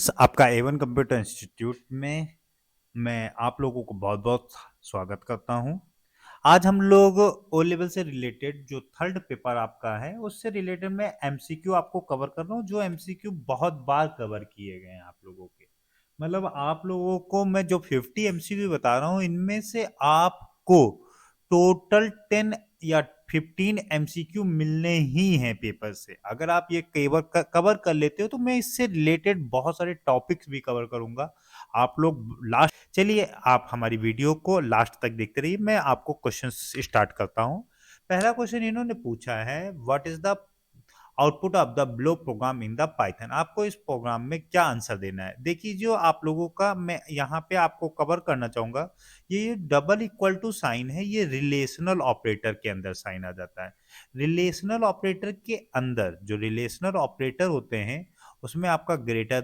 Friends, आपका A1 computer institute में मैं आप लोगों को बहुत-बहुत स्वागत करता हूं। आज हम लोग ओ लेवल से रिलेटेड जो थर्ड पेपर आपका है, उससे रिलेटेड मैं एमसीक्यू आपको कवर कर रहा हूं, जो एमसीक्यू बहुत बार कवर किए गए हैं आप लोगों के। मतलब आप लोगों को मैं जो 50 एमसीक्यू बता रहा हूं, इनमें से आपको टोटल 10 या 15 एमसीक्यू मिलने ही हैं पेपर से। अगर आप ये कवर कर लेते हो तो मैं इससे रिलेटेड बहुत सारे टॉपिक्स भी कवर करूंगा। आप लोग लास्ट चलिए आप हमारी वीडियो को लास्ट तक देखते रहिए। मैं आपको क्वेश्चन स्टार्ट करता हूं। पहला क्वेश्चन इन्होंने पूछा है, what is the output of the below program in the Python. आपको इस प्रोग्राम में क्या आंसर देना है। देखिए, जो आप लोगों का मैं यहाँ पे आपको कवर करना चाहूंगा, ये डबल इक्वल टू साइन है, ये रिलेशनल ऑपरेटर के अंदर साइन आ जाता है। रिलेशनल ऑपरेटर के अंदर जो रिलेशनल ऑपरेटर होते हैं, उसमें आपका greater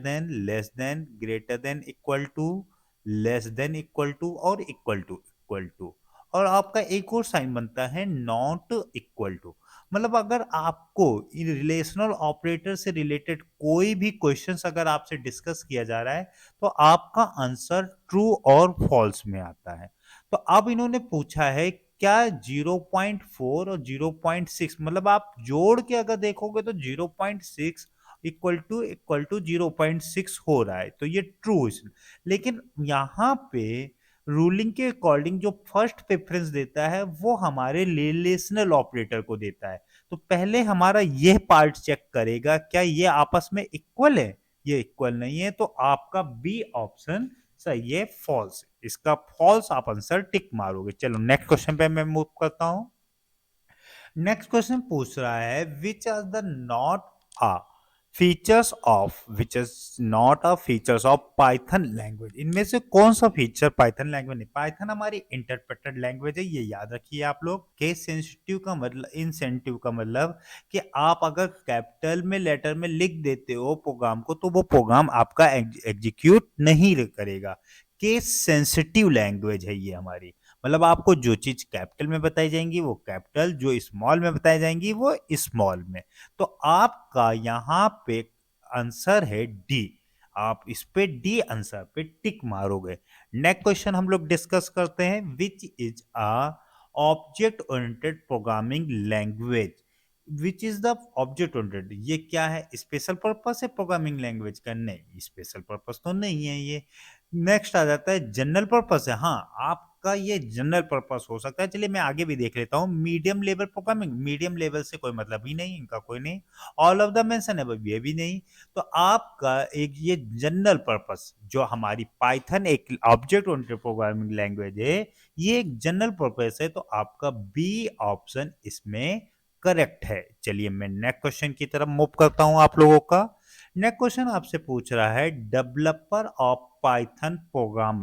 than equal to, less than equal to और इक्वल टू और आपका एक और साइन बनता है नॉट इक्वल टू। मतलब अगर आपको इन रिलेशनल ऑपरेटर से रिलेटेड कोई भी क्वेश्चंस अगर आपसे डिस्कस किया जा रहा है, तो आपका आंसर ट्रू और फॉल्स में आता है। तो अब इन्होंने पूछा है, क्या 0.4 और 0.6 मतलब आप जोड़ के अगर देखोगे तो 0.6 इक्वल टू 0.6 हो रहा है, तो ये ट्रू है। लेकिन यहाँ पे रूलिंग के अकॉर्डिंग जो फर्स्ट प्रेफरेंस देता है वो हमारे रिलेशनल ऑपरेटर को देता है। तो पहले हमारा यह पार्ट चेक करेगा, क्या ये आपस में इक्वल है। ये इक्वल नहीं है, तो आपका बी ऑप्शन सही है, फॉल्स। इसका फॉल्स आप आंसर टिक मारोगे। चलो नेक्स्ट क्वेश्चन पे मैं मूव करता हूं। नेक्स्ट क्वेश्चन पूछ रहा है, which are the not a features of Python language. इनमें से कौन सा फीचर पाइथन लैंग्वेज नहीं। पाइथन हमारी इंटरप्रेटेड लैंग्वेज है, ये याद रखिए आप लोग। केस सेंसिटिव का मतलब, इनसेंटिव का मतलब कि आप अगर कैपिटल में लेटर में लिख देते हो प्रोग्राम को, तो वो प्रोग्राम आपका एग्जीक्यूट नहीं करेगा। केस सेंसिटिव लैंग्वेज है ये हमारी। मतलब आपको जो चीज कैपिटल में बताई जाएंगी वो कैपिटल, जो स्मॉल में बताई जाएंगी वो स्मॉल में। तो आपका यहाँ पे आंसर है डी। आप इस पे डी आंसर पे टिक मारोगे। नेक्स्ट क्वेश्चन हम लोग डिस्कस करते हैं, which is a object oriented programming language. Which is the object oriented, ये क्या है। स्पेशल पर्पस है प्रोग्रामिंग लैंग्वेज का? नहीं, स्पेशल पर्पस तो नहीं है ये। नेक्स्ट आ जाता है जनरल पर्पस है। हाँ, आपका ये जनरल पर्पस हो सकता है। चलिए मैं आगे भी देख लेता हूँ। Medium level programming, medium level से कोई मतलब ही नहीं, इनका कोई नहीं। ऑल ऑफ द मेंशन है, ये भी नहीं। तो आपका एक ये जनरल पर्पस, जो हमारी पाइथन एक ऑब्जेक्ट ओरिएंटेड प्रोग्रामिंग लैंग्वेज है, ये एक जनरल पर्पस है। तो आपका बी ऑप्शन इसमें करेक्ट है। चलिए मैं नेक्स्ट क्वेश्चन की तरफ मूव करता हूं आप लोगों का। नेक्स्ट क्वेश्चन आपसे पूछ रहा है, developer of Python programme.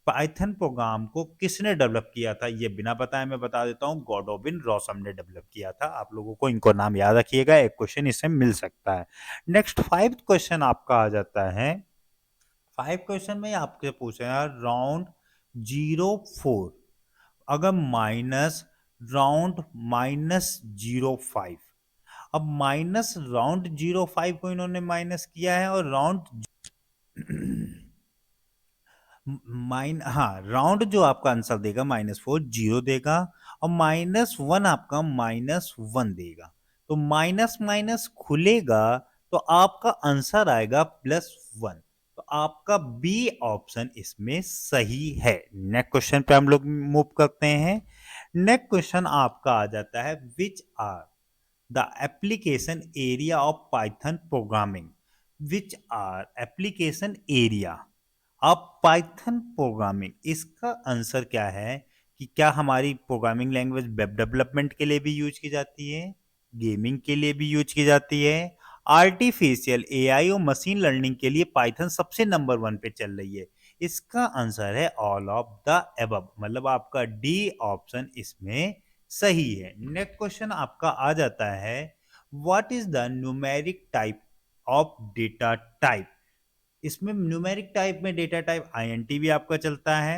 Python programme को किसने डेवलप किया था। ये बिना बताए मैं बता देता हूं, गॉडोविन रॉसम ने डेवलप किया था। आप लोगों को इनको नाम याद रखिएगा, एक क्वेश्चन इससे मिल सकता है। नेक्स्ट 5th क्वेश्चन आपका आ जाता है। 5 क्वेश्चन में आपसे पूछ रहे हैं, राउंड 04 अगर माइनस राउंड -05। अब माइनस राउंड 05 को इन्होंने माइनस किया है, और राउंड हाँ, राउंड जो आपका आंसर देगा -4 जीरो देगा, और -1 आपका -1 देगा। तो माइनस माइनस खुलेगा, तो आपका आंसर आएगा +1। तो आपका बी ऑप्शन इसमें सही है। नेक्स्ट क्वेश्चन पे हम लोग मूव करते हैं। नेक्स्ट क्वेश्चन आपका आ जाता है, which are the application area of Python programming. Which are application area अब पाइथन प्रोग्रामिंग, इसका आंसर क्या है कि क्या हमारी प्रोग्रामिंग लैंग्वेज वेब डेवलपमेंट के लिए भी यूज की जाती है, गेमिंग के लिए भी यूज की जाती है, आर्टिफिशियल एआई और मशीन लर्निंग के लिए पाइथन सबसे नंबर 1 पे चल रही है। इसका आंसर है ऑल ऑफ द एबव। मतलब आपका डी ऑप्शन इसमें सही है। नेक्स्ट क्वेश्चन आपका आ जाता है, what is the numeric type of data type. इसमें न्यूमेरिक टाइप में डेटा टाइप आईएनटी भी आपका चलता है,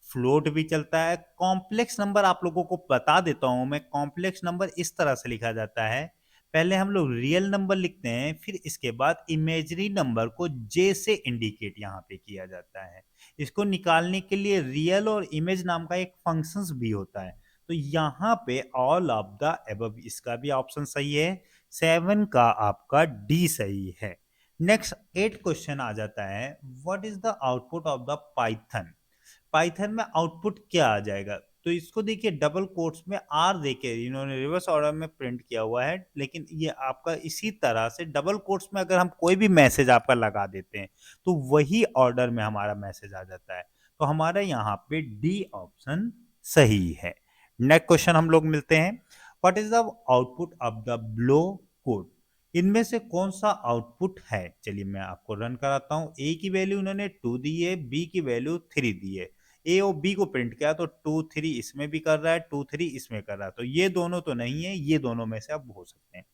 फ्लोट भी चलता है। कॉम्प्लेक्स नंबर आप लोगों को बता देता हूं मैं, कॉम्प्लेक्स नंबर इस तरह से लिखा जाता है, पहले हम लोग रियल नंबर लिखते हैं, फिर इसके बाद इमेजरी नंबर को जे से इंडिकेट यहाँ पे किया जाता है। इसको निकालने के लिए रियल और इमेज नाम का एक फंक्शंस भी होता है। तो यहाँ पे ऑल ऑफ द अबव इसका भी ऑप्शन सही है, 7 का आपका डी सही है। नेक्स्ट 8 क्वेश्चन आ जाता है, what is the output of the Python. Python में आउटपुट क्या आ जाएगा, तो इसको देखिए डबल कोट्स में आर देके इन्होंने रिवर्स ऑर्डर में प्रिंट किया हुआ है, लेकिन ये आपका इसी तरह से डबल कोट्स में अगर हम कोई भी मैसेज आपका लगा देते हैं तो वही ऑर्डर में हमारा मैसेज आ जाता है। तो हमारा यहाँ पे डी ऑप्शन सही है। नेक्स्ट क्वेश्चन हम लोग मिलते हैं, what is the output of the blow code. इनमें से कौन सा आउटपुट है, चलिए मैं आपको रन कराता हूं। ए की वैल्यू उन्होंने 2 दी है, बी की वैल्यू 3 दी है। ए और बी को प्रिंट किया तो 2 3 इसमें भी कर रहा है, 2 3 इसमें कर रहा है, तो ये दोनों तो नहीं है, ये दोनों में से अब हो सकते हैं।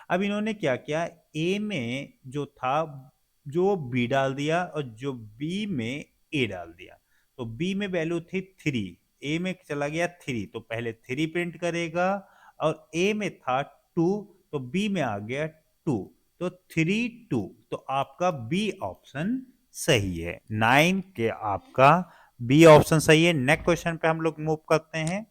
अब इन्होंने क्या किया, ए में जो था जो बी डाल दिया और जो बी में ए डाल दिया। तो बी में वैल्यू थी 3, ए में चला गया 3, तो पहले 3 प्रिंट करेगा, और ए में था 2 तो बी में आ गया 2, तो 3 2, तो आपका बी ऑप्शन सही है। 9 के आपका बी ऑप्शन सही है। नेक्स्ट क्वेश्चन पे हम लोग मूव करते हैं।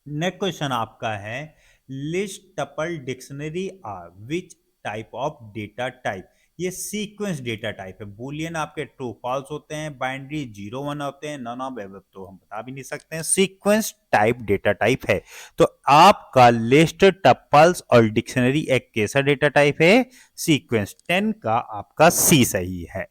नेक्स्ट क्वेश्चन आपका है, list tuple dictionary are which type of data type. ये सीक्वेंस डेटा टाइप है। बूलियन आपके ट्रू फॉल्स होते हैं, बाइनरी 0 1 होते हैं, नॉन ऑफ एबव तो हम बता भी नहीं सकते हैं। सीक्वेंस टाइप डेटा टाइप है। तो आपका लिस्ट टपल्स और डिक्शनरी एक कैसा डेटा टाइप है, सीक्वेंस। 10 का आपका सी सही है।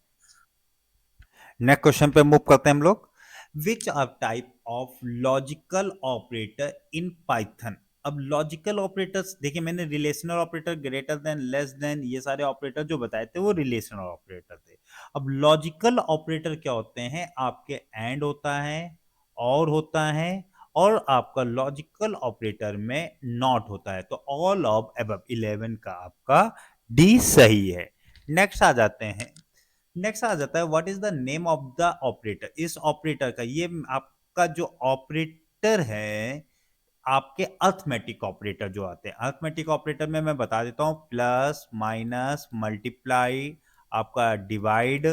नेक्स्ट क्वेश्चन पे मूव करते हैं हम लोग, which are type of logical operator in Python. अब लॉजिकल ऑपरेटर्स देखिए, मैंने relational operator, greater than, less than, ये सारे ऑपरेटर जो बताए थे वो रिलेशनल ऑपरेटर थे। अब लॉजिकल ऑपरेटर क्या होते हैं, आपके एंड होता है, और होता है, और आपका लॉजिकल ऑपरेटर में नॉट होता है। तो ऑल ऑफ अबव 11 का आपका डी सही है। नेक्स्ट आ जाते हैं, नेक्स्ट आ जाता है, what is the name of the operator. इस ऑपरेटर का, ये आपका जो ऑपरेटर है, आपके अर्थमेटिक ऑपरेटर जो आते हैं, अर्थमेटिक ऑपरेटर में मैं बता देता हूं, प्लस माइनस मल्टीप्लाई, आपका डिवाइड।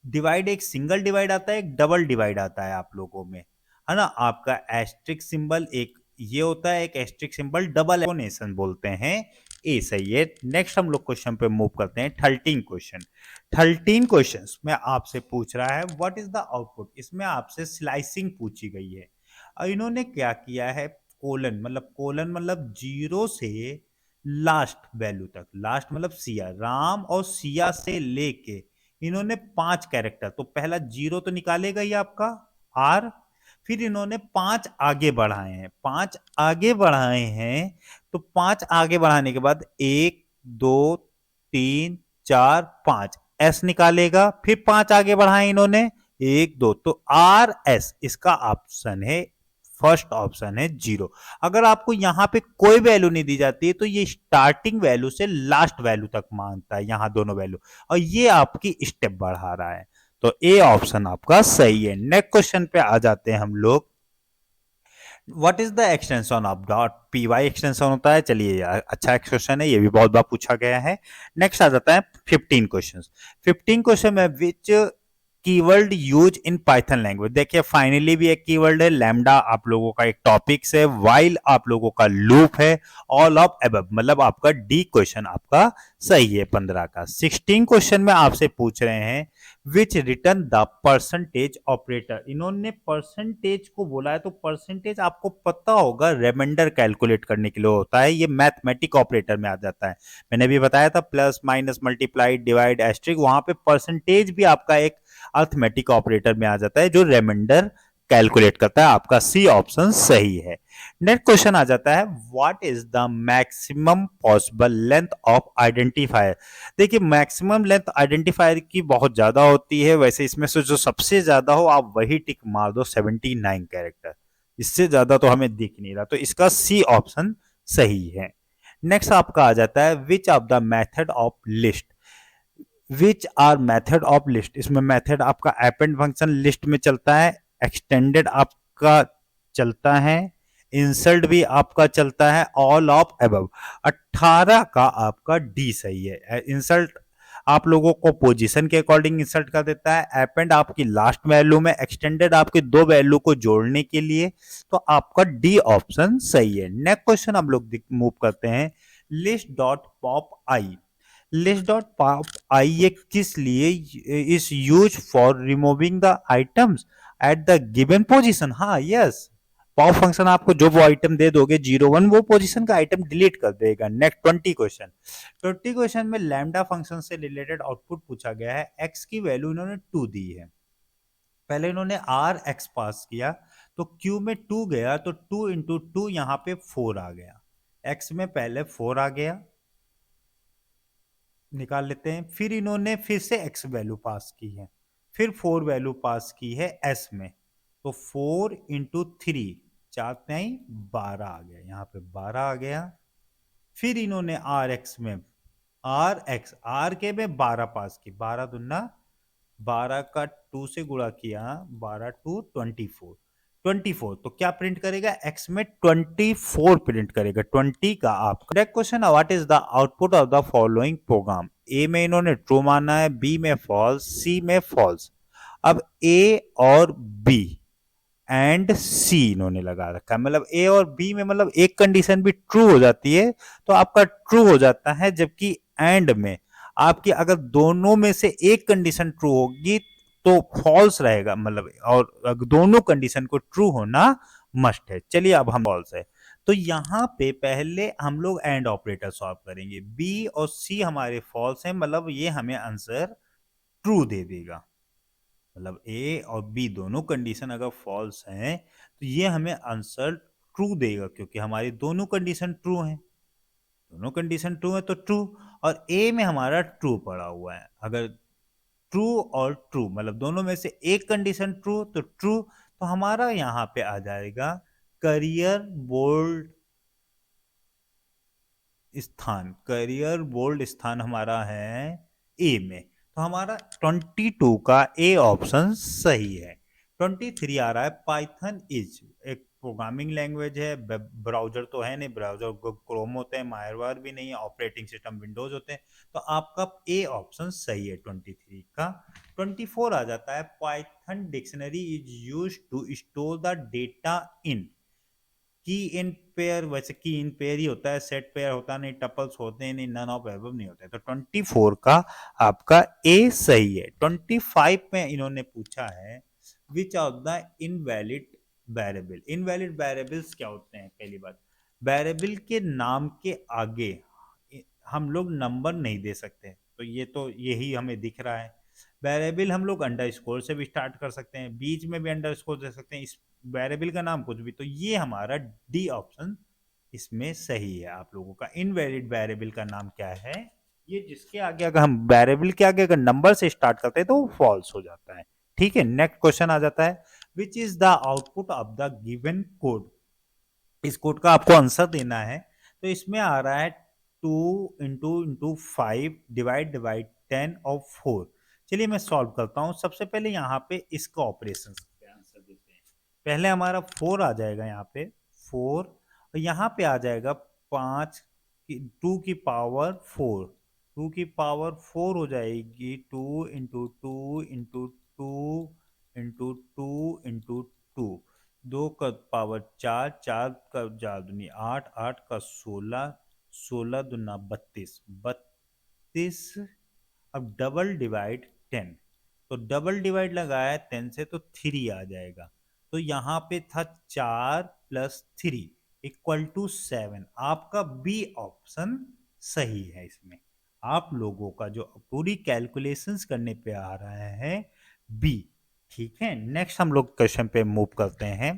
डिवाइड एक सिंगल डिवाइड आता है, एक डबल डिवाइड आता है आप लोगों में, है ना। आपका एस्ट्रिक सिंबल एक ये होता है, एक एस्ट्रिक सिंबल, डबल एक्सपोनेंशियल बोलते हैं। ए सही है। नेक्स्ट हम लोग क्वेश्चन पे मूव करते हैं, 13 क्वेश्चन। 13 क्वेश्चन में आपसे पूछ रहा है, व्हाट इज द आउटपुट। इसमें आपसे स्लाइसिंग पूछी गई है, और इन्होंने क्या किया है, कोलन मतलब 0 से लास्ट वैल्यू तक, लास्ट मतलब सिया, राम और सिया से लेके इन्होंने 5 कैरेक्टर, तो पहला 0 तो निकालेगा ही आपका आर, फिर इन्होंने 5 आगे बढ़ाए हैं, 5 आगे बढ़ाए हैं, तो 5 आगे बढ़ाने के बाद 1 2 3 4 5 एस निकालेगा, फिर 5 आगे बढ़ाए इन्होंने 1 2, तो आर एस इसका ऑप्शन है, फर्स्ट ऑप्शन है 0। अगर आपको यहां पे कोई वैल्यू नहीं दी जाती है तो ये स्टार्टिंग वैल्यू से लास्ट वैल्यू तक मानता है, यहां दोनों वैल्यू, और ये आपकी स्टेप बढ़ा रहा है। तो ए ऑप्शन आपका सही है। नेक्स्ट क्वेश्चन पे आ जाते हैं हम लोग, what is the extension of dot P Y. Extension होता है, चलिए अच्छा क्वेश्चन है, ये भी बहुत बार पूछा गया है। नेक्स्ट आ जाता है 15 क्वेश्चन। 15 क्वेश्चन में which keyword use in Python language. देखिए फाइनली भी एक कीवर्ड है, लैम्डा आप लोगों का एक टॉपिक्स है, वाइल आप लोगों का लूप है, ऑल ऑफ अबव मतलब आपका डी क्वेश्चन आपका सही है 15 का। 16 क्वेश्चन में आपसे पूछ रहे हैं, which return the percentage operator. इन्होंने परसेंटेज को बोला है, तो परसेंटेज आपको पता होगा रिमाइंडर कैलकुलेट करने के लिए होता है, ये मैथमेटिक ऑपरेटर में आ जाता है। मैंने भी बताया था, plus minus multiply divide asterisk, वहां पे परसेंटेज भी आपका एक अर्थमेटिक ऑपरेटर में आ जाता है जो रिमाइंडर कैलकुलेट करता है। आपका सी ऑप्शन सही है। नेक्स्ट क्वेश्चन आ जाता है, what is the maximum possible length of identifier. देखिए मैक्सिमम लेंथ आइडेंटिफायर की बहुत ज्यादा होती है, वैसे इसमें से जो सबसे ज्यादा हो आप वही टिक मार दो, 79 कैरेक्टर, इससे ज्यादा तो हमें दिख नहीं रहा, तो इसका सी ऑप्शन सही है। नेक्स्ट आपका आ जाता है, which of the method of list. Which are method of list. इसमें मेथड आपका अपेंड फंक्शन लिस्ट में चलता है, एक्सटेंडेड आपका चलता है, इंसल्ट भी आपका चलता है, ऑल ऑफ अबव। 18 का आपका डी सही है। इंसल्ट आप लोगों को पोजीशन के अकॉर्डिंग इंसल्ट कर देता है, अपेंड आपकी लास्ट वैल्यू में, एक्सटेंडेड आपकी दो वैल्यू को जोड़ने के लिए। तो आपका डी ऑप्शन सही है। नेक्स्ट क्वेश्चन हम लोग मूव करते हैं। लिस्ट डॉट पॉप आई। लिस्ट डॉट पॉप आई ये किस लिए is use for removing the items at the given position. हाँ यस, पॉप फंक्शन आपको जो वो आइटम दे दोगे 0 1 वो पोजीशन का आइटम डिलीट कर देगा। नेक्स्ट 20 क्वेश्चन में लैम्डा फंक्शन से रिलेटेड आउटपुट पूछा गया है। एक्स की वैल्यू इन्होंने 2 दी है। पहले इन्होंने आर एक्स पास किया तो क्यू में 2 गया तो 2 इंटू 2 यहां पे 4 आ गया। एक्स में पहले 4 आ गया, निकाल लेते हैं। फिर इन्होंने फिर से एक्स वैल्यू पास की है, फिर 4 वैल्यू पास की है एस में। तो 4 इंटू 3, 4 नहीं 12 आ गया, यहाँ पे 12 आ गया। फिर इन्होंने आर एक्स में आर के में 12 पास की, 12 दुना 12 का 2 से गुणा किया, 12 टू 24 तो क्या प्रिंट करेगा एक्स में 24 प्रिंट करेगा। 20 का आपका। Next question, what is the output of the following program. A में इन्होंने ट्रू माना है, बी में फॉल्स, सी में फॉल्स। अब ए और बी एंड सी इन्होंने लगा रखा है, मतलब ए और बी में मतलब एक कंडीशन भी ट्रू हो जाती है तो आपका ट्रू हो जाता है, जबकि एंड में आपकी अगर दोनों में से एक कंडीशन ट्रू होगी तो फॉल्स रहेगा, मतलब और दोनों कंडीशन को ट्रू होना मस्ट है। चलिए अब हम फॉल्स है तो यहाँ पे पहले हम लोग एंड ऑपरेटर सॉल्व करेंगे। बी और सी हमारे फॉल्स हैं, मतलब ये हमें आंसर ट्रू दे देगा। मतलब ए और बी दोनों कंडीशन अगर फॉल्स हैं तो ये हमें आंसर ट्रू देगा, क्योंकि हमारी दोनों कंडीशन ट्रू हैं। दोनों कंडीशन ट्रू है तो ट्रू, और ए में हमारा ट्रू पड़ा हुआ है। अगर ट्रू और ट्रू मतलब दोनों में से एक कंडीशन ट्रू तो ट्रू, तो हमारा यहाँ पे आ जाएगा करियर बोल्ड स्थान। करियर बोल्ड स्थान हमारा है ए में, तो हमारा 22 का ए ऑप्शन सही है। 23 आ रहा है, पाइथन इज एक प्रोग्रामिंग लैंग्वेज है, ब्राउजर तो है नहीं, ब्राउजर क्रोम होते हैं, मायरवार भी नहीं है, ऑपरेटिंग सिस्टम विंडोज होते हैं। तो आपका ए ऑप्शन सही है 23 का। 24 आ जाता है, Python dictionary is use to store the data in key in pair. वैसे की इन पेयर ही होता है, सेट पेयर होता नहीं, टपल्स होते हैं नहीं, नन ऑफ एबव नहीं होते। तो 24 का आपका ए सही है। 25 में इन्होंने पूछा है which of the invalid variable. Invalid variables क्या होते हैं? पहली बात, वेरिएबल के नाम के आगे हम लोग नंबर नहीं दे सकते, तो ये तो यही हमें दिख रहा है। वेरिएबल हम लोग अंडरस्कोर से भी स्टार्ट कर सकते हैं, बीच में भी अंडरस्कोर दे सकते हैं, इस वेरिएबल का नाम कुछ भी। तो ये हमारा डी ऑप्शन इसमें सही है। आप लोगों का इनवैलिड वेरिएबल का नाम क्या है? ये जिसके आगे अगर हम वेरिएबल के आगे अगर नंबर से स्टार्ट करते हैं तो वो फॉल्स हो जाता है। ठीक है, नेक्स्ट क्वेश्चन आ जाता है, which is the output of the given code. इस कोड का आपको आंसर देना है। तो इसमें आ रहा है 2 इंटू 5 डिवाइड 10 और 4। चलिए मैं सॉल्व करता हूं। सबसे पहले यहाँ पे इसका ऑपरेशन पे आंसर देते हैं। पहले हमारा 4 आ जाएगा यहाँ पे 4, और यहाँ पे आ जाएगा 5 2 की पावर 4। 2 की पावर 4 हो जाएगी 2 इंटू 2 इंटू 2 इंटू 2 2 का पावर 4, 4 का 4 दूनी 8, 8 का 16, 16 दूना 32, 32। अब डबल डिवाइड 10, तो डबल डिवाइड लगाया 10 से तो 3 आ जाएगा। तो यहाँ पे था 4 प्लस 3 इक्वल टू 7। आपका बी ऑप्शन सही है। इसमें आप लोगों का जो पूरी कैलकुलेशंस करने पे आ रहा है बी। ठीक है, नेक्स्ट हम लोग क्वेश्चन पे मूव करते हैं।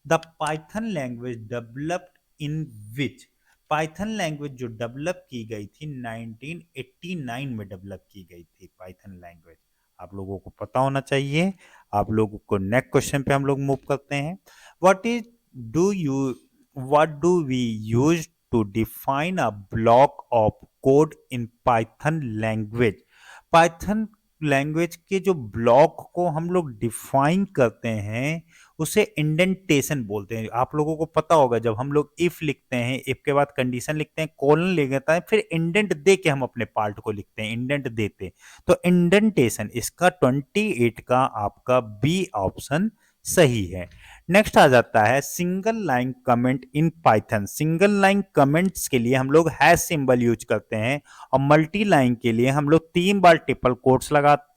The Python language developed in which. Python language जो डेवलप की गई थी 1989 में डेवलप की गई थी पाइथन लैंग्वेज। आप लोगों को पता होना चाहिए। आप लोगों को नेक्स्ट क्वेश्चन पे हम लोग मूव करते हैं। What is do you what do we use to define a block of code in Python language. Python language के जो ब्लॉक को हम लोग डिफाइन करते हैं उसे इंडेंटेशन बोलते हैं। आप लोगों को पता होगा जब हम लोग इफ लिखते हैं, इफ के बाद कंडीशन लिखते हैं, कोलन लेता है, फिर इंडेंट दे के हम अपने पार्ट को लिखते हैं, इंडेंट देते हैं। तो इंडेंटेशन इसका 28 का आपका बी ऑप्शन सही है। नेक्स्ट आ जाता है single line comment in Python. Single line comments के लिए हम लोग हैश सिंबल यूज करते हैं, और मल्टी लाइन के लिए हम लोग 3 बार ट्रिपल कोट्स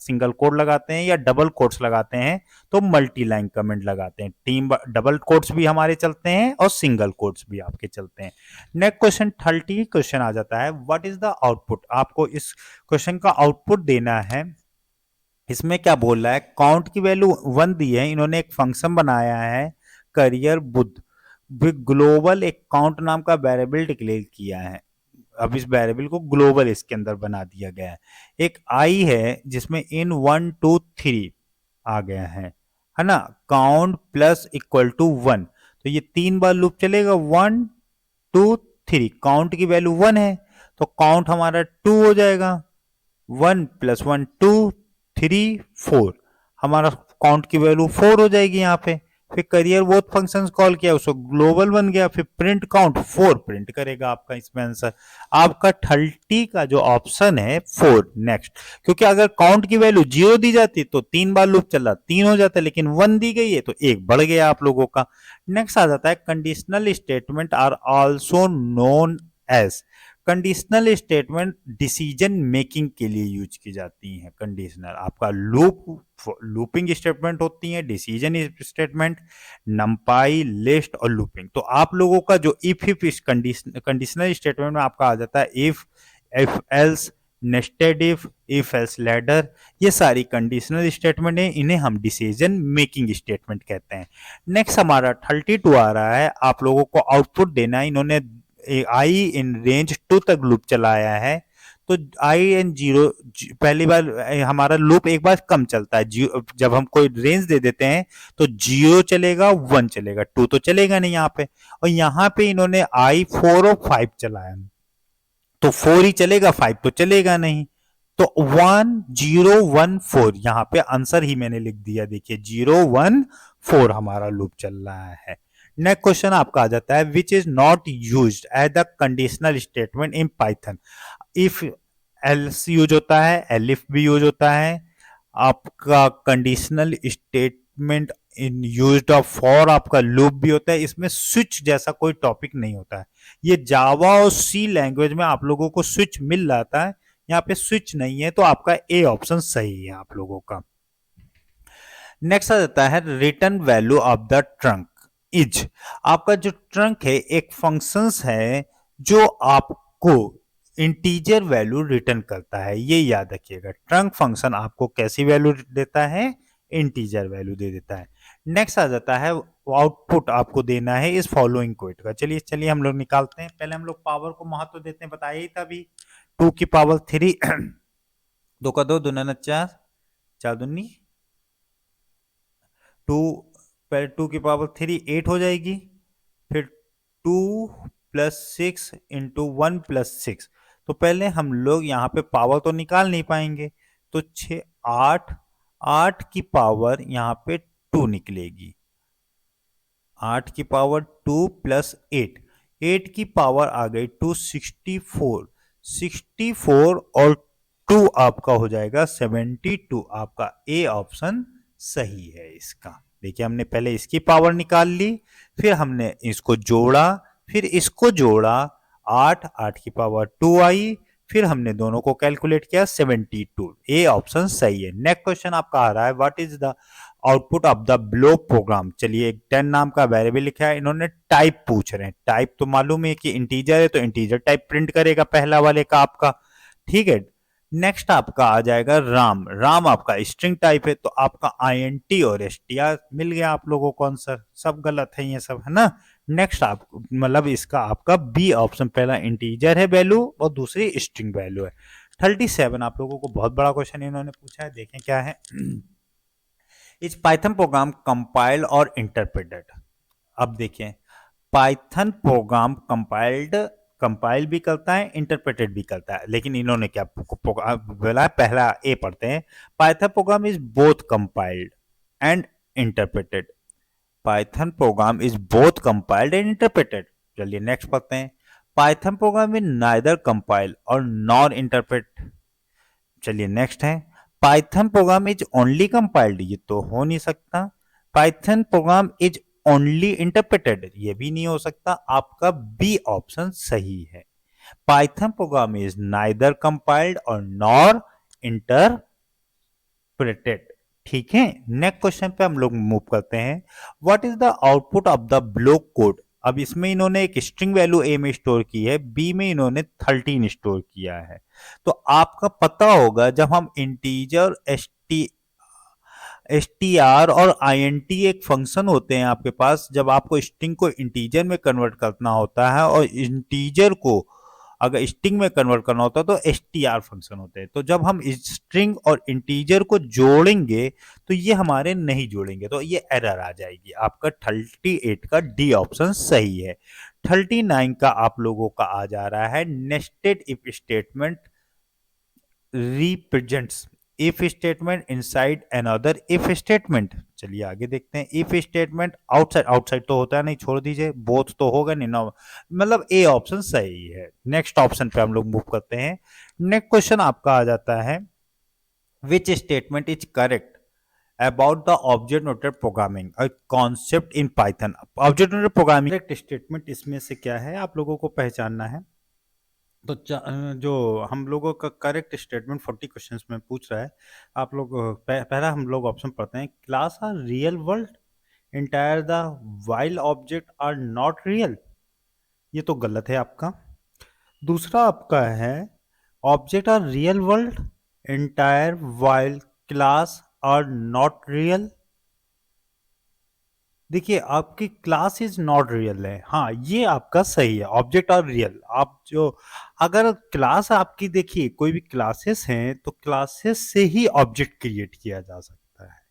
सिंगल कोट लगाते हैं या डबल कोट्स लगाते हैं, तो मल्टी लाइन कमेंट लगाते हैं। डबल कोट्स भी हमारे चलते हैं और सिंगल कोट्स भी आपके चलते हैं। नेक्स्ट क्वेश्चन 30 क्वेश्चन आ जाता है, व्हाट इज द आउटपुट। आपको इस क्वेश्चन का आउटपुट देना है। इसमें क्या बोल रहा है, काउंट की वैल्यू 1 दी है, इन्होंने एक फंक्शन बनाया है करियर बुद्ध ग्लोबल, एक काउंट नाम का वेरिएबल डिक्लेयर किया है। अब इस वेरिएबल को ग्लोबल इसके अंदर बना दिया गया है। एक आई है जिसमें इन 1 2 3 आ गया है ना। काउंट प्लस इक्वल टू 1, तो ये 3 बार लूप चलेगा, 1 2 3। काउंट की वैल्यू 1 है तो काउंट हमारा 2 हो जाएगा, 1 + 1 2 3 4, हमारा काउंट की वैल्यू 4 हो जाएगी यहाँ पे। फिर करियर बोथ फंक्शंस कॉल किया, उसको ग्लोबल बन गया, फिर प्रिंट काउंट 4 प्रिंट करेगा आपका इसमें आंसर। आपका 30 का जो ऑप्शन है 4। नेक्स्ट, क्योंकि अगर काउंट की वैल्यू 0 दी जाती तो 3 बार लूप चला 3 हो जाता, लेकिन 1 दी गई है तो 1 बढ़ गया आप लोगों का। नेक्स्ट आ जाता है conditional statement are also known as. Conditional statement decision making के लिए यूज की जाती हैं। कंडीशनल आपका लूपिंग स्टेटमेंट होती है, डिसीजन स्टेटमेंट, नंपाई, लिस्ट और लूपिंग। तो आप लोगों का जो इफ कंडीशनल स्टेटमेंट में आपका आ जाता है if else, nested if else ladder, ये सारी कंडीशनल स्टेटमेंट है, इन्हें हम डिसीजन मेकिंग स्टेटमेंट कहते हैं। नेक्स्ट हमारा 32 आ रहा है, आप लोगों को आउटपुट देना है। इन्होंने आई इन रेंज 2 तक लूप चलाया है, तो आई एन 0 पहली बार हमारा लूप एक बार कम चलता है। जब हम कोई रेंज दे देते हैं तो 0 चलेगा, 1 चलेगा, 2 तो चलेगा नहीं यहाँ पे। और यहाँ पे इन्होंने आई 4 और 5 चलाया, तो 4 ही चलेगा, 5 तो चलेगा नहीं। तो 1 0 1 4 यहाँ पे आंसर ही मैंने लिख दिया, देखिए 0 1 4 हमारा लूप चल रहा है। नेक्स्ट क्वेश्चन आपका आ जाता है, which is not used as the conditional statement in Python. If else use होता है, एलिफ भी यूज होता है, आपका conditional statement in used of for आपका लूप भी होता है। इसमें स्विच जैसा कोई टॉपिक नहीं होता है। ये जावा और सी लैंग्वेज में आप लोगों को स्विच मिल जाता है, यहाँ पे स्विच नहीं है, तो आपका ए ऑप्शन सही है आप लोगों का। नेक्स्ट आ जाता है return value of the trunk is. आपका जो ट्रंक है एक फंक्शंस है जो आपको इंटीजर वैल्यू रिटर्न करता है, ये याद रखिएगा। ट्रंक फंक्शन आपको कैसी वैल्यू देता है, इंटीजर वैल्यू दे देता है। नेक्स्ट आ जाता है आउटपुट आपको देना है इस फॉलोइंग क्वेट का। चलिए चलिए हम लोग निकालते हैं। पहले हम लोग पावर को महत्व देते हैं, बताया ही था अभी। 2 की पावर 3 2 का 2 दूना 4 4 दूनी 2, पहले 2 की पावर 3 8 हो जाएगी, फिर 2 + 6 इंटू 1 + 6। तो पहले हम लोग यहाँ पे पावर तो निकाल नहीं पाएंगे, तो 6 8 8 की पावर यहाँ पे 2 निकलेगी। 8 की पावर 2 + 8 8 की पावर आ गई 2 64 64 और 2 आपका हो जाएगा 72। आपका ए ऑप्शन सही है इसका। देखिए हमने पहले इसकी पावर निकाल ली, फिर हमने इसको जोड़ा, फिर इसको जोड़ा, 8 8 की पावर 2 आई, फिर हमने दोनों को कैलकुलेट किया 72। ए ऑप्शन सही है। नेक्स्ट क्वेश्चन आपका आ रहा है, what is the output of the below program. चलिए एक 10 नाम का वेरिएबल लिखा है, इन्होंने टाइप पूछ रहे हैं। टाइप तो मालूम है कि इंटीजर है, तो इंटीजर टाइप प्रिंट करेगा पहला वाले का आपका, ठीक है। नेक्स्ट आपका आ जाएगा राम। राम आपका स्ट्रिंग टाइप है, तो आपका INT और STR मिल गया आप लोगों को आंसर। सब गलत है ये सब, है ना। नेक्स्ट आप मतलब इसका आपका बी ऑप्शन, पहला इंटीजर है वैल्यू और दूसरी स्ट्रिंग वैल्यू है। 37 आप लोगों को बहुत बड़ा क्वेश्चन इन्होंने पूछा है, देखें क्या है। इस पाइथन प्रोग्राम कंपाइल्ड और इंटरप्रेटेड। अब देखें पाइथन प्रोग्राम कंपाइल भी करता है, इंटरप्रेटेड भी करता है, लेकिन इन्होंने क्या बोला, पहला ए पढ़ते हैं। Python programme is both compiled and interpreted. Python programme is both compiled and interpreted. चलिए नेक्स्ट पढ़ते हैं। Python programme is neither compile और नॉर इंटरप्रेट। चलिए नेक्स्ट है। Python programme is only compiled, ये तो हो नहीं सकता। Python programme is only interpreted, ये भी नहीं हो सकता। आपका बी ऑप्शन सही है। Python programme is neither compiled और नॉर इंटरप्रेटेड। ठीक है, नेक्स्ट क्वेश्चन पे हम लोग मूव करते हैं। What is the output of the block code. अब इसमें इन्होंने एक स्ट्रिंग वैल्यू ए में स्टोर की है, बी में इन्होंने 13 स्टोर किया है। तो आपका पता होगा जब हम इंटीजर एसटीआर और आईएनटी एक फंक्शन होते हैं आपके पास, जब आपको स्ट्रिंग को इंटीजर में कन्वर्ट करना होता है और इंटीजर को अगर स्ट्रिंग में कन्वर्ट करना होता है तो एसटीआर फंक्शन होते हैं। तो जब हम स्ट्रिंग और इंटीजर को जोड़ेंगे तो ये हमारे नहीं जोड़ेंगे, तो ये एरर आ जाएगी। आपका 38 का डी ऑप्शन सही है। 39 का आप लोगों का आ जा रहा है। Nested if statement represents if statement inside another if statement. चलिए आगे देखते हैं। इफ स्टेटमेंट आउटसाइड, आउटसाइड तो होता है नहीं, छोड़ दीजिए, बोथ तो होगा नहीं ना, मतलब ए ऑप्शन सही है। नेक्स्ट ऑप्शन पे हम लोग मूव करते हैं। नेक्स्ट क्वेश्चन आपका आ जाता है, which statement is correct about the object oriented programming a concept in Python. Object oriented programming correct statement इसमें से क्या है, आप लोगों को पहचानना है। तो जो हम लोगों का करेक्ट स्टेटमेंट 40 क्वेश्चंस में पूछ रहा है, आप लोग पहला हम लोग ऑप्शन पढ़ते हैं। Class are real world entire the while object are not real, ये तो गलत है आपका। दूसरा आपका है object are real world entire while class are not real. देखिए आपकी क्लास इज नॉट रियल है, हाँ ये आपका सही है। ऑब्जेक्ट और रियल, आप जो अगर क्लास आपकी, देखिए कोई भी क्लासेस हैं तो क्लासेस से ही ऑब्जेक्ट क्रिएट किया जा सकता है।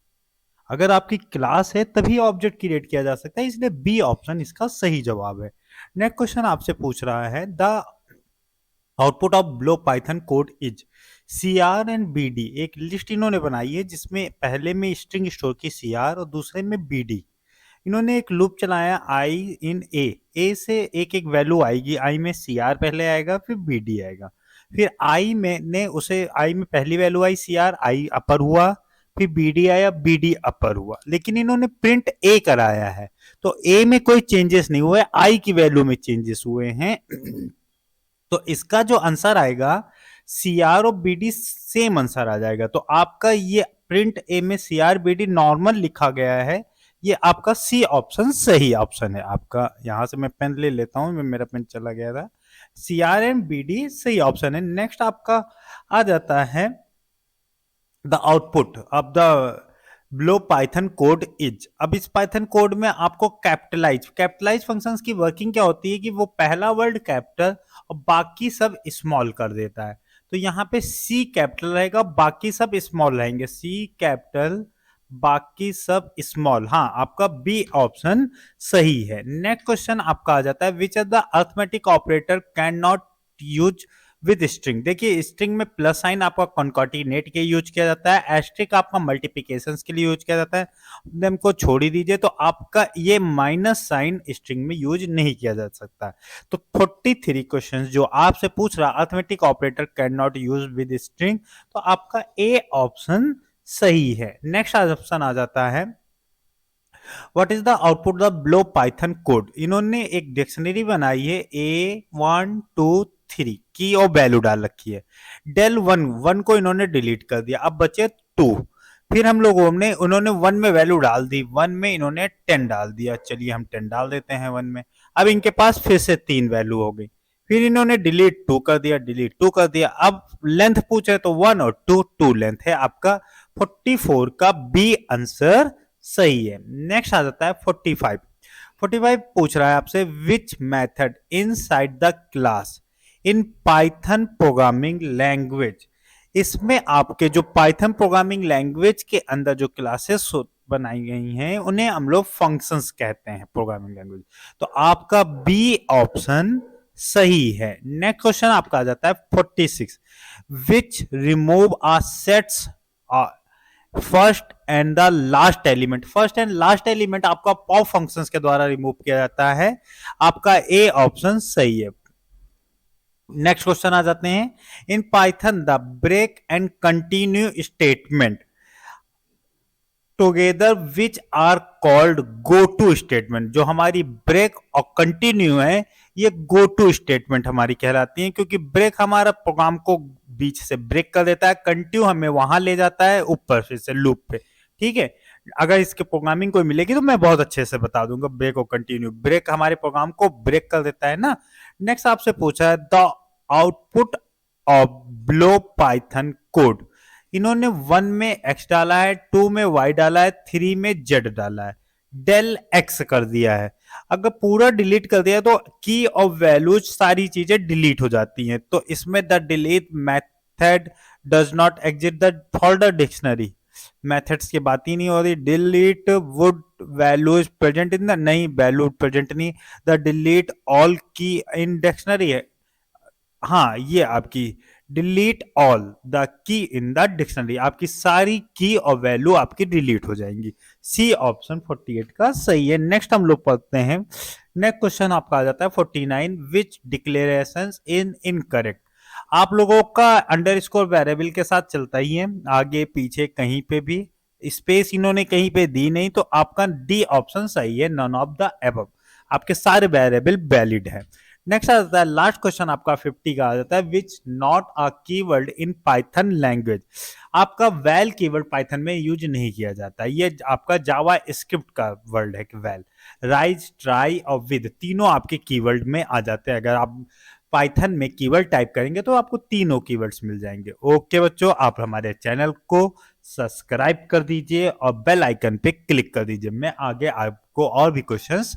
अगर आपकी क्लास है तभी ऑब्जेक्ट क्रिएट किया जा सकता है, इसलिए बी ऑप्शन इसका सही जवाब है। नेक्स्ट क्वेश्चन आपसे पूछ रहा है, the output of below Python code is C R and B D. एक लिस्ट इन्होंने बनाई है जिसमें पहले में स्ट्रिंग स्टोर की सी आर और दूसरे में बी डी। इन्होंने एक लूप चलाया आई इन ए से एक एक वैल्यू आएगी, आई में सी आर पहले आएगा फिर बी डी आएगा, फिर आई में ने उसे आई में पहली वैल्यू आई सी आर, आई अपर हुआ, फिर बी डी आया, बी डी अपर हुआ, लेकिन इन्होंने प्रिंट ए कराया है तो ए में कोई चेंजेस नहीं हुए, आई की वैल्यू में चेंजेस हुए हैं। तो इसका जो आंसर आएगा सी आर और बी डी सेम आंसर आ जाएगा। तो आपका ये प्रिंट ए में C R B D normal लिखा गया है, ये आपका सी ऑप्शन सही ऑप्शन है आपका। यहां से मैं पेन ले लेता हूं, मेरा पेन चला गया था। C R and B D सही ऑप्शन है। नेक्स्ट आपका आ जाता है, the output of the below Python code is. अब इस पाइथन कोड में आपको कैपिटलाइज फंक्शंस की वर्किंग क्या होती है कि वो पहला वर्ड कैपिटल और बाकी सब स्मॉल कर देता है। तो यहाँ पे सी कैपिटल रहेगा, बाकी सब स्मॉल रहेंगे, सी कैपिटल बाकी सब स्मॉल। हाँ आपका बी ऑप्शन सही है। नेक्स्ट क्वेश्चन आपका आ जाता है, which are the arithmetic operator can not use with string. देखिए स्ट्रिंग में प्लस साइन आपका कॉन्कॉर्डिनेट के यूज किया जाता है, एस्ट्रिक आपका मल्टीप्लिकेशन के लिए यूज किया जाता है। देम को छोड़ ही दीजिए, तो आपका ये माइनस साइन स्ट्रिंग में यूज नहीं किया जा सकता। तो 43 क्वेश्चंस जो आपसे पूछ रहा arithmetic operator can not use with string, तो आपका ए ऑप्शन सही है। नेक्स्ट ऑप्शन आ जाता है, what is the output the below Python code. इन्होंने एक डिक्शनरी बनाई है, ए 1 2 3 की और वैल्यू डाल रखी है। डेल 1 को इन्होंने डिलीट कर दिया, अब बचे 2। फिर हम लोगों ने उन्होंने 1 में वैल्यू डाल दी, 1 में इन्होंने 10 डाल दिया। चलिए हम 10 डाल देते हैं 1 में। अब इनके पास फिर से 3 वैल्यू हो गई, फिर इन्होंने डिलीट 2 कर दिया, डिलीट 2 कर दिया। अब लेंथ पूछे तो 1 और 2 लेंथ है। आपका 44 का बी आंसर सही है। नेक्स्ट आ जाता है 45 पूछ रहा है आपसे, which method inside the class in Python programming language. इसमें आपके जो पाइथन प्रोग्रामिंग लैंग्वेज के अंदर जो क्लासेस बनाई गई हैं उन्हें हम लोग फंक्शंस कहते हैं प्रोग्रामिंग लैंग्वेज। तो आपका बी ऑप्शन सही है। नेक्स्ट क्वेश्चन आपका आ जाता है 46, which remove uh sets first and the last element, first and last element आपका पॉप फंक्शंस के द्वारा रिमूव किया जाता है। आपका ए ऑप्शन सही है। नेक्स्ट क्वेश्चन आ जाते हैं। In Python the break and continue statement together which are called go to statement. जो हमारी ब्रेक और कंटिन्यू है ये गो टू स्टेटमेंट हमारी कहलाती है, क्योंकि ब्रेक हमारा प्रोग्राम को बीच से ब्रेक कर देता है, कंटिन्यू हमें वहां ले जाता है ऊपर से लूप पे। ठीक है, अगर इसके प्रोग्रामिंग कोई मिलेगी तो मैं बहुत अच्छे से बता दूंगा। ब्रेक और कंटिन्यू, ब्रेक हमारे प्रोग्राम को ब्रेक कर देता है ना। नेक्स्ट आपसे पूछा है the output of below Python code. इन्होंने 1 में एक्स डाला है, 2 में वाई डाला है, 3 में जेड डाला है, डेल एक्स कर दिया है। अगर पूरा डिलीट कर दिया तो की और वैल्यूज सारी चीजें डिलीट हो जाती हैं। तो इसमें the delete method does not exit the folder dictionary. Methods की बात ही नहीं हो रही। Delete would values present in the, नहीं वैल्यू प्रेजेंट नहीं। द डिलीट ऑल की इन डिक्शनरी है, हाँ ये आपकी delete all the key in the dictionary, आपकी सारी की और वैल्यू आपकी डिलीट हो जाएंगी। सी ऑप्शन 48 का सही है। नेक्स्ट हम लोग पढ़ते हैं। नेक्स्ट क्वेश्चन आपका आ जाता है 49, विच डिक्लेरेशंस इन इनकरेक्ट। आप लोगों का अंडरस्कोर वेरिएबल के साथ चलता ही है, आगे पीछे कहीं पे भी स्पेस इन्होंने कहीं पे दी नहीं, तो आपका डी ऑप्शन सही है, नन ऑफ द एबव। आपके सारे वेरिएबल वैलिड है। नेक्स्ट आ जाता है लास्ट क्वेश्चन आपका 50 का आ जाता है, which not a keyword in Python language. आपका वैल कीवर्ड पाइथन में यूज नहीं किया जाता, ये आपका जावा स्क्रिप्ट का वर्ड है कि वैल। राइज, ट्राई और विद तीनों आपके कीवर्ड में आ जाते हैं। अगर आप पाइथन में कीवर्ड टाइप करेंगे तो आपको तीनों कीवर्ड्स मिल जाएंगे। ओके बच्चों, आप हमारे चैनल को सब्सक्राइब कर दीजिए और बेल आइकन पे क्लिक कर दीजिए। मैं आगे आपको और भी क्वेश्चंस